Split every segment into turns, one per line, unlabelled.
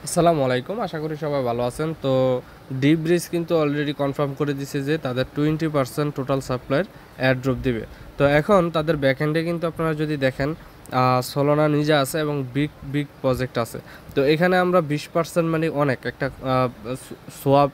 আসসালামু আলাইকুম, আশা করি সবাই ভালো আছেন। তো ডিপ ব্রিজ কিন্তু অলরেডি কনফার্ম করে দিছে যে তাদের 20% টোটাল সাপ্লাইয়ের এয়ারড্রপ দিবে। তো এখন তাদের ব্যাকএন্ডে কিন্তু আপনারা যদি দেখেন সোলানা নিজে আছে এবং বিগ বিগ প্রজেক্ট আছে। তো এখানে আমরা 20% মানে অনেক একটা সোয়াপ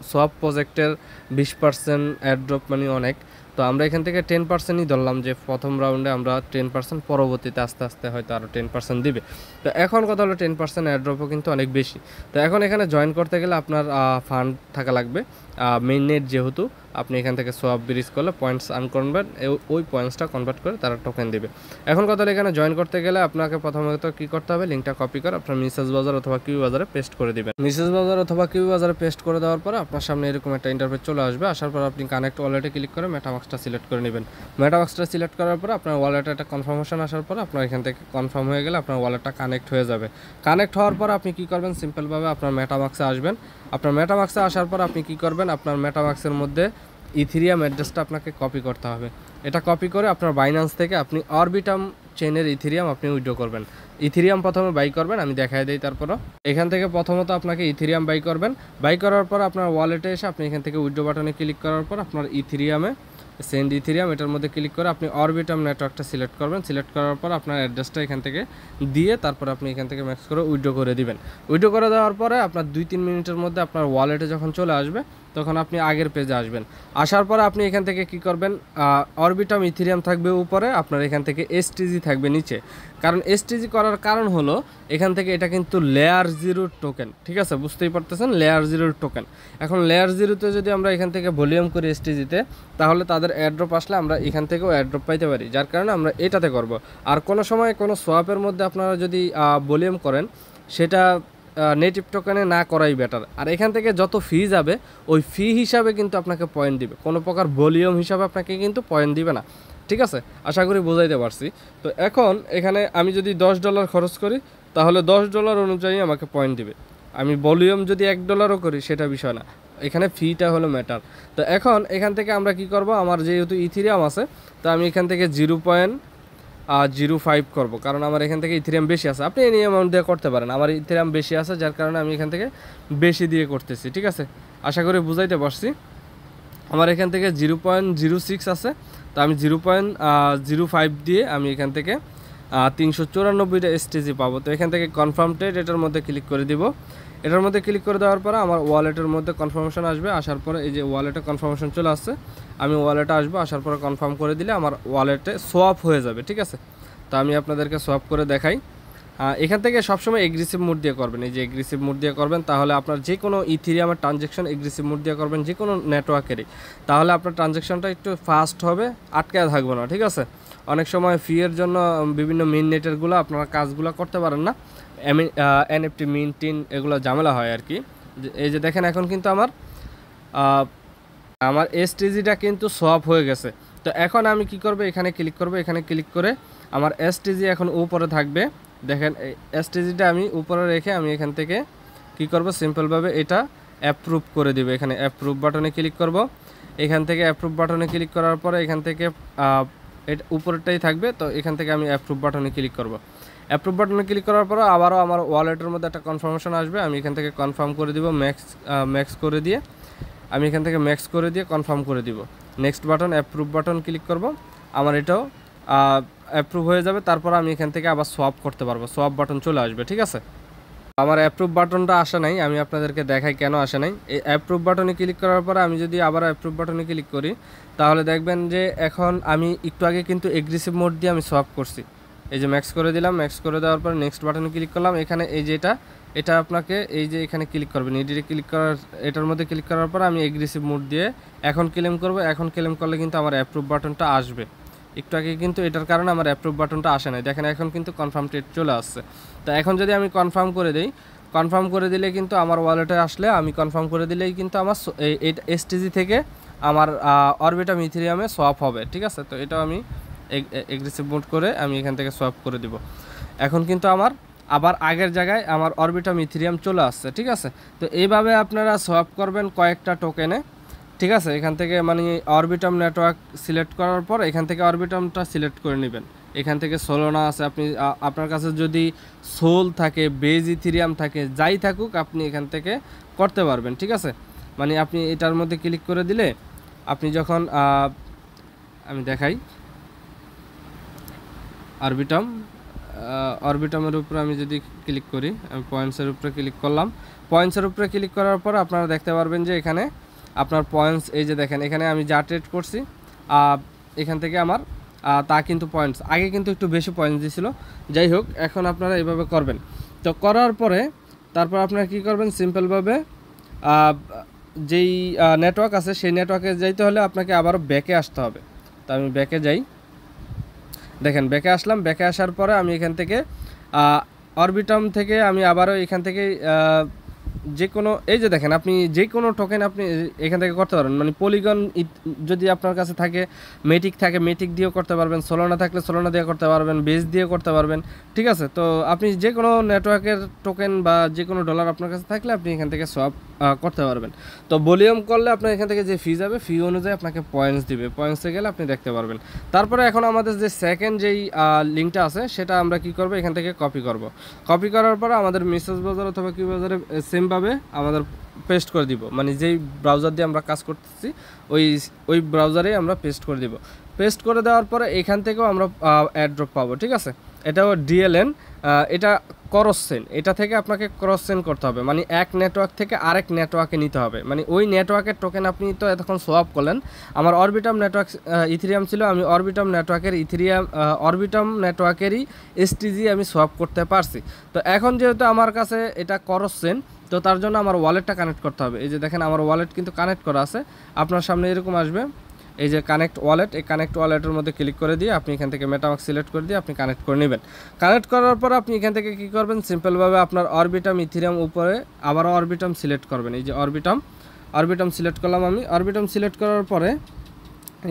সোয়াপ প্রজেক্টের 20% এয়ারড্রপ মানে অনেক। তো আমরা এখান থেকে 10%ই ধরলাম যে প্রথম রাউন্ডে আমরা 10%, পরবর্তীতে আস্তে আস্তে হয়তো আরও 10% দিবে। তো এখন কথা হলো 10% এয়ারড্রপও কিন্তু অনেক বেশি। তো এখন এখানে জয়েন করতে গেলে আপনার ফান্ড থাকা লাগবে। মেইন নেট যেহেতু আপনি এখান থেকে সোয়াপ ব্রিজ করলে পয়েন্টস আনকনভার্ট, ওই পয়েন্টসটা কনভার্ট করে তারা টোকেন দেবে। এখন কথা হলো এখানে জয়েন করতে গেলে আপনাকে প্রথমত কী করতে হবে, লিঙ্কটা কপি করে আপনার মিসেস বাজার অথবা কিউ বাজারে পেস্ট করে দেবেন। মিসেস বাজার অথবা কিউ বাজারে পেস্ট করে দেওয়ার পরে আপনার সামনে এরকম একটা ইন্টারফেস চলে আসবে। আসার পর আপনি কানেক্ট ওয়ালেটে ক্লিক করে মেটামাক্সটা সিলেক্ট করে নেবেন। মেটামাক্সটা সিলেক্ট করার পরে আপনার ওয়ালেটে একটা কনফার্মেশন আসার পর আপনার এখান থেকে কনফার্ম হয়ে গেলে আপনার ওয়ালেটটা কানেক্ট হয়ে যাবে। কানেক্ট হওয়ার পর আপনি কী করবেন, সিম্পলভাবে আপনার মেটামাক্সে আসবেন। আপনার মেটামাক্সে আসার পর আপনি কী করবেন, আপনার মেটামাক্সের মধ্যে ইথিরিয়াম অ্যাড্রেসটা আপনাকে কপি করতে হবে। এটা কপি করে আপনার বাইন্যান্স থেকে আপনি অরবিটাম চেনের ইথিরিয়াম আপনি উইথড্র করবেন। ইথিরিয়াম প্রথমে বাই করবেন, আমি দেখাই দিই। তারপরও এখান থেকে প্রথমত আপনাকে ইথিরিয়াম বাই করবেন। বাই করার পর আপনার ওয়ালেটে এসে আপনি এখান থেকে উইথড্র বাটনে ক্লিক করার পর আপনার ইথিরিয়ামে সেন্ড ইথিরিয়াম এটার মধ্যে ক্লিক করে আপনি অরবিটাম নেটওয়ার্কটা সিলেক্ট করবেন। সিলেক্ট করার পর আপনার অ্যাড্রেসটা এখান থেকে দিয়ে তারপর আপনি এখান থেকে ম্যাক্স করে উইথড্র করে দিবেন। উইথড্র করে দেওয়ার পরে আপনার 2-3 মিনিটের মধ্যে আপনার ওয়ালেটে যখন চলে আসবে তখন আপনি আগের পেজে আসবেন। আসার পরে আপনি এখান থেকে কি করবেন, অরবিটাম ইথিরিয়াম থাকবে উপরে, আপনার এখান থেকে এসটিজি থাকবে নিচে। কারণ এসটিজি করার কারণ হলো এখান থেকে এটা কিন্তু লেয়ার জিরোর টোকেন, ঠিক আছে, বুঝতেই পারতেছেন, লেয়ার জিরোর টোকেন। এখন লেয়ার জিরোতে যদি আমরা এখান থেকে ভলিউম করি এসটিজিতে, তাহলে তাদের এয়ারড্রপ আসলে আমরা এখান থেকেও এয়ারড্রপ পাইতে পারি, যার কারণে আমরা এটাতে করব। আর কোনো সময় কোনো সোয়াপের মধ্যে আপনারা যদি ভলিউম করেন, সেটা নেটিভ টোকেনে না করাই বেটার। আর এখান থেকে যত ফি যাবে ওই ফি হিসাবে কিন্তু আপনাকে পয়েন্ট দিবে, কোনো প্রকার ভলিউম হিসাবে আপনাকে কিন্তু পয়েন্ট দিবে না, ঠিক আছে। আশা করি বোঝাইতে পারছি। তো এখন এখানে আমি যদি $10 খরচ করি তাহলে $10 অনুযায়ী আমাকে পয়েন্ট দিবে। আমি ভলিউম যদি $1ও করি সেটা বিষয় না, এখানে ফিটা হলো ম্যাটার। তো এখন এখান থেকে আমরা কি করব, আমার যেহেতু ইথিরিয়াম আছে তো আমি এখান থেকে 0.05 করব, কারণ আমার এখান থেকে ইথিরিয়াম বেশি আছে। আপনি এই অ্যামাউন্ট দিয়ে করতে পারেন, আমার ইথিরিয়াম বেশি আছে যার কারণে আমি এখান থেকে বেশি দিয়ে করতেছি, ঠিক আছে। আশা করি বুঝাইতে পারছি। আমার এখান থেকে 0.06 আছে, তো আমি 0.05 দিয়ে আমি এখান থেকে 394টা এসটিজি পাবো। তো এখান থেকে কনফার্ম ট্রেড এটার মধ্যে ক্লিক করে দিব। এটার মধ্যে ক্লিক করে দেওয়ার পরে আমার ওয়ালেটের মধ্যে কনফার্মেশন আসবে। আসার পরে এই যে ওয়ালেটে কনফার্মেশন চলে আসছে, আমি ওয়ালেটে আসবো। আসার পরে কনফার্ম করে দিলে আমার ওয়ালেটে সোয়াপ হয়ে যাবে, ঠিক আছে। তো আমি আপনাদেরকে সোয়াপ করে দেখাই। এখান থেকে সবসময় এগ্রেসিভ মোড দিয়ে করবেন, এই যে এগ্রেসিভ মোড দিয়ে করবেন, তাহলে আপনার যে কোনো ইথিরিয়ামের ট্রানজ্যাকশন এগ্রেসিভ মোড দিয়ে করবেন, যে কোনো নেটওয়ার্কেরই, তাহলে আপনার ট্রানজ্যাকশনটা একটু ফাস্ট হবে, আটকায় থাকবে না, ঠিক আছে। অনেক সময় ফিয়ের জন্য বিভিন্ন মেইন নেটেরগুলো আপনারা কাজগুলো করতে পারেন না, এনএফটি মিনটিন এগুলো ঝামেলা হয় আর কি। এই যে দেখেন এখন কিন্তু আমার এসটিজিটা কিন্তু সোয়াপ হয়ে গেছে। তো এখন আমি কি করব, এখানে ক্লিক করব। এখানে ক্লিক করে আমার এসটিজি এখন উপরে থাকবে। দেখেন এসটিজিটা আমি উপরে রেখে আমি এখান থেকে কি করব, সিম্পলভাবে এটা অ্যাপ্রুভ করে দিব। এখানে অ্যাপ্রুভ বাটনে ক্লিক করব। এখান থেকে অ্যাপ্রুভ বাটনে ক্লিক করার পরে এখান থেকে এটা উপরেরটাই থাকবে। তো এখান থেকে আমি অ্যাপ্রুভ বাটনে ক্লিক করব। অ্যাপ্রুভ বাটনে ক্লিক করার পরে আবারও আমার ওয়ালেটের মধ্যে একটা কনফার্মেশন আসবে, আমি এখান থেকে কনফার্ম করে দিব। ম্যাক্স করে দিয়ে আমি এখান থেকে ম্যাক্স করে দিয়ে কনফার্ম করে দিব। Next button approve button click করব, আমার এটাও অ্যাপ্রুভ হয়ে যাবে। তারপর আমি এখান থেকে আবার সোয়াপ করতে পারবো, সোয়াপ বাটন চলে আসবে, ঠিক আছে। আমার অ্যাপ্রুভ বাটনটা আসে নাই, আমি আপনাদেরকে দেখাই কেন আসে নাই। এই অ্যাপ্রুভ বাটনে ক্লিক করার পরে আমি যদি আবার অ্যাপ্রুভ বাটনে ক্লিক করি, তাহলে দেখবেন যে এখন আমি একটু আগে কিন্তু এগ্রেসিভ মোড দিয়ে আমি সোয়াপ করছি। এই যে ম্যাক্স করে দিলাম, ম্যাক্স করে দেওয়ার পর নেক্সট বাটনে ক্লিক করলাম। এখানে এই যে এটা আপনাকে এই যে এখানে ক্লিক করবেন, এডিটে ক্লিক করার, এটার মধ্যে ক্লিক করার পর আমি এগ্রেসিভ মোড দিয়ে এখন ক্লেম করব। এখন ক্লেম করলে কিন্তু আমার অ্যাপ্রুভ বাটনটা আসবে। একটু আগে কিন্তু এটার কারণে আমার অ্যাপ্রুভ বাটনটা আসে নাই, দেখেন এখন কিন্তু কনফার্ম ট্রেড চলে আসছে। তো এখন যদি আমি কনফার্ম করে দিই, কনফার্ম করে দিলে কিন্তু আমার ওয়ালেটে আসলে আমি কনফার্ম করে দিলেই কিন্তু আমার এই এসটিজি থেকে আমার অরবিটাম ইথিরিয়ামে সোয়াপ হবে, ঠিক আছে। তো এটাও আমি এগ্রেসিভ মোড করে আমি এখান থেকে সোয়াপ করে দিব। এখন কিন্তু আমার আবার আগের জায়গায় আমার অরবিটাম ইথিরিয়াম চলে আসছে, ঠিক আছে। তো এইভাবে আপনারা সোয়াপ করবেন কয়েকটা টোকেনে, ঠিক আছে। এখান থেকে মানে অরবিটাম নেটওয়ার্ক সিলেক্ট করার পর এখান থেকে অরবিটামটা সিলেক্ট করে নেবেন। এখান থেকে সোলোনা আছে, আপনি আপনার কাছে যদি সোল থাকে, বেজ ইথিরিয়াম থাকে, যাই থাকুক আপনি এখান থেকে করতে পারবেন, ঠিক আছে। মানে আপনি এটার মধ্যে ক্লিক করে দিলে আপনি যখন আমি দেখাই অরবিটামের উপরে আমি যদি ক্লিক করি, আমি পয়েন্টসের উপরে ক্লিক করলাম, পয়েন্টসের উপরে ক্লিক করার পর আপনারা দেখতে পারবেন যে এখানে আপনার পয়েন্টস, এই যে দেখেন এখানে আমি যা ট্রেড করছি এখান থেকে আমার তা কিন্তু পয়েন্টস আগে কিন্তু একটু বেশি পয়েন্টস দিছিল। যাই হোক, এখন আপনারা এইভাবে করবেন। তো করার পরে তারপর আপনারা কি করবেন, সিম্পলভাবে যেই নেটওয়ার্ক আছে সেই নেটওয়ার্কে যাইতে হলে আপনাকে আবারও ব্যাকে আসতে হবে। তো আমি ব্যাকে যাই, দেখেন ব্যাকে আসলাম। ব্যাকে আসার পরে আমি এখান থেকে অরবিটাম থেকে আমি আবারও এখান থেকে যে কোনো, এই যে দেখেন আপনি যে কোনো টোকেন আপনি এখান থেকে করতে পারবেন। মানে পলিগন যদি আপনার কাছে থাকে, মেটিক থাকে মেটিক দিয়েও করতে পারবেন, সোলোনা থাকলে সোলোনা দিয়ে করতে পারবেন, বেস দিয়ে করতে পারবেন, ঠিক আছে। তো আপনি যে কোনো নেটওয়ার্কের টোকেন বা যে কোনো ডলার আপনার কাছে থাকলে আপনি এখান থেকে সোয়াপ করতে পারবেন। তো ভলিউম করলে আপনার এখান থেকে যে ফি যাবে, ফি অনুযায়ী আপনাকে পয়েন্টস দিবে, পয়েন্টসে গেলে আপনি দেখতে পারবেন। তারপরে এখন আমাদের যে সেকেন্ড যেই লিঙ্কটা আছে সেটা আমরা কি করব, এখান থেকে কপি করব। কপি করার পরে আমাদের মেসেজ ব্রাউজার অথবা কি ব্রাউজারে সেমভাবে আমাদের পেস্ট করে দিব। মানে যেই ব্রাউজার দিয়ে আমরা কাজ করতেছি ওই ব্রাউজারেই আমরা পেস্ট করে দিব। পেস্ট করে দেওয়ার পরে এখান থেকেও আমরা অ্যাড্রপ পাবো, ঠিক আছে। এটাও ডিএলএন, এটা ক্রস সেন্ড, এটা থেকে আপনাকে ক্রস সেন্ড করতে হবে। মানে এক নেটওয়ার্ক থেকে আরেক নেটওয়ার্কে নিতে হবে। মানে ওই নেটওয়ার্কের টোকেন আপনি তো এতক্ষণ সোয়াপ করলেন, আমার অরবিটাম নেটওয়ার্ক ইথেরিয়াম ছিল, আমি অরবিটাম নেটওয়ার্কের অরবিটাম নেটওয়ার্কেরই এসটিজি আমি সোয়াপ করতে পারছি। তো এখন যেহেতু আমার কাছে এটা ক্রস সেন্ড, তো তার জন্য আমার ওয়ালেটটা কানেক্ট করতে হবে। এই যে দেখেন আমার ওয়ালেট কিন্তু কানেক্ট করা আছে, আপনার সামনে এরকম আসবে, এই যে কানেক্ট ওয়ালেট, এই কানেক্ট ওয়ালেটের মধ্যে ক্লিক করে দিয়ে আপনি এখান থেকে মেটামাস্ক সিলেক্ট করে দিয়ে আপনি কানেক্ট করে নেবেন। কানেক্ট করার পর আপনি এখান থেকে কী করবেন, সিম্পলভাবে আপনার অরবিটাম ইথেরিয়াম উপরে আবারও অরবিটাম সিলেক্ট করবেন। এই যে অরবিটাম সিলেক্ট করলাম আমি। অরবিটাম সিলেক্ট করার পরে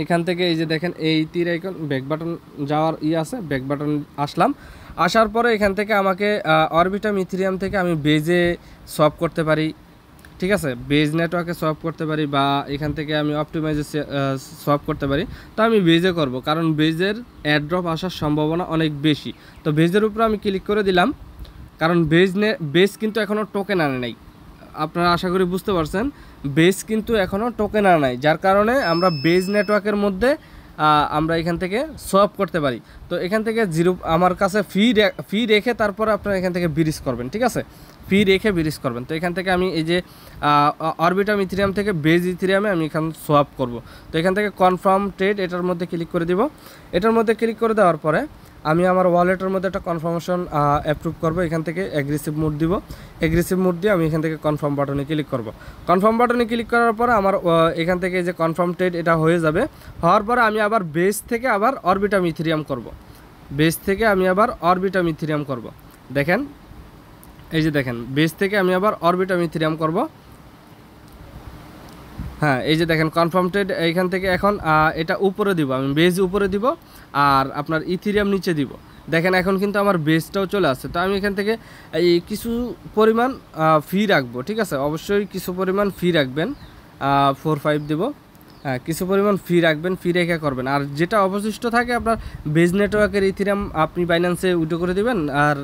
এখান থেকে এই যে দেখেন এই তীর আইকন, ব্যাক বাটন যাওয়ার আছে, ব্যাক বাটন আসলাম। আসার পরে এখান থেকে আমাকে অরবিটাম ইথেরিয়াম থেকে আমি বেজে সোয়াপ করতে পারি, ঠিক আছে, বেজ নেটওয়ার্কে সোয়াপ করতে পারি, বা এখান থেকে আমি অপটিমাইজে সোয়াপ করতে পারি। তো আমি বেজে করব, কারণ বেজের অ্যাড্রপ আসার সম্ভাবনা অনেক বেশি। তো বেজের উপরে আমি ক্লিক করে দিলাম, কারণ বেজ কিন্তু এখনও টোকেন আনে নাই। আপনারা আশা করি বুঝতে পারছেন, বেজ কিন্তু এখনও টোকেন আনে নাই, যার কারণে আমরা বেজ নেটওয়ার্কের মধ্যে আমরা এখান থেকে সোয়াপ করতে পারি। তো এখান থেকে আমার কাছে ফি রেখে তারপরে আপনারা এখান থেকে ব্রিজ করবেন, ঠিক আছে, ফি রেখে ব্রিজ করবেন। তো এখান থেকে আমি এই যে অরবিটাম ইথেরিয়াম থেকে বেজ ইথেরিয়ামে আমি এখান সোয়াপ করব। তো এখান থেকে কনফার্ম ট্রেড এটার মধ্যে ক্লিক করে দিব। এটার মধ্যে ক্লিক করে দেওয়ার পরে আমি আমার ওয়ালেটের মধ্যে একটা কনফার্মেশন অ্যাপ্রুভ করব। এখান থেকে অ্যাগ্রেসিভ মোড দিব, অ্যাগ্রেসিভ মোড দিয়ে আমি এখান থেকে কনফার্ম বাটনে ক্লিক করব। কনফার্ম বাটনে ক্লিক করার পরে আমার এখান থেকে যে কনফার্ম ট্রেড এটা হয়ে যাবে। হওয়ার পরে আমি আবার বেজ থেকে আবার অরবিটাম ইথেরিয়াম করব। বেজ থেকে আমি আবার অরবিটাম ইথেরিয়াম করব। দেখেন এই যে দেখেন বেজ থেকে আমি আবার অরবিটাম ইথেরিয়াম করব। হ্যাঁ, এই যে দেখেন কনফার্ম ট্রেড এইখান থেকে এখন এটা উপরে দিব, আমি বেজ উপরে দিব আর আপনার ইথেরিয়াম নিচে দিব। দেখেন এখন কিন্তু আমার বেজটাও চলে আসছে। তো আমি এখান থেকে এই কিছু পরিমাণ ফি রাখবো, ঠিক আছে, অবশ্যই কিছু পরিমাণ ফি রাখবেন, 4-5 দেব। হ্যাঁ, কিছু পরিমাণ ফি রাখবেন, ফি রেখে করবেন। আর যেটা অবশিষ্ট থাকে আপনার বেজ নেটওয়ার্কের ইথেরিয়াম আপনি বাইন্যান্সে উইথড্র করে দিবেন, আর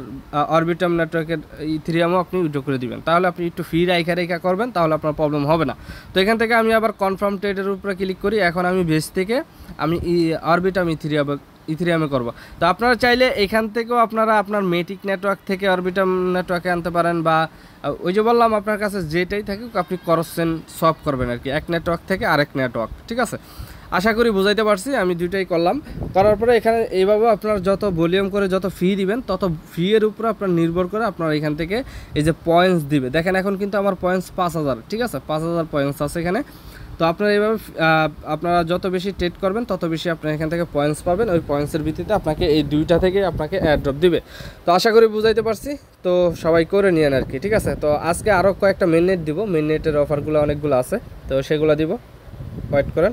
অরবিটাম নেটওয়ার্কের ইথেরিয়ামও আপনি উইথড্র করে দিবেন। তাহলে আপনি একটু ফি রেখা করবেন, তাহলে আপনার প্রবলেম হবে না। তো এখান থেকে আমি আবার কনফার্ম ট্রেডের উপরে ক্লিক করি। এখন আমি বেজ থেকে আমি অরবিটাম ইথেরিয়ামে করব। তো আপনারা চাইলে এখান থেকেও আপনারা আপনার মেটিক নেটওয়ার্ক থেকে অরবিটাম নেটওয়ার্কে আনতে পারেন, বা ওই যে বললাম আপনার কাছে যেটাই থাকুক আপনি করছেন সোয়াপ করবেন আর কি, এক নেটওয়ার্ক থেকে আরেক নেটওয়ার্ক, ঠিক আছে। আশা করি বুঝাইতে পারছি, আমি দুইটাই করলাম। করার পরে এখানে এইভাবে আপনার যত ভলিউম করে যত ফি দিবেন তত ফি এর উপরে আপনার নির্ভর করে আপনার এখান থেকে এই যে পয়েন্টস দিবে। দেখেন এখন কিন্তু আমার পয়েন্টস 5000, ঠিক আছে, 5000 পয়েন্টস আছে এখানে। তো আপনারা এইভাবে আপনারা যত বেশি ট্রেড করবেন তত বেশি আপনারা এখান থেকে পয়েন্টস পাবেন। ওই পয়েন্টসের ভিত্তিতে আপনাকে এই দুইটা থেকে আপনাকে এয়ারড্রপ দিবে। তো আশা করি বুঝাইতে পারছি, তো সবাই করে নিয়েন আর কি, ঠিক আছে। তো আজকে আরও কয়েকটা মেননেট দিব, মেননেটের অফারগুলো অনেকগুলো আছে, তো সেগুলো দিব, ওয়েট করেন।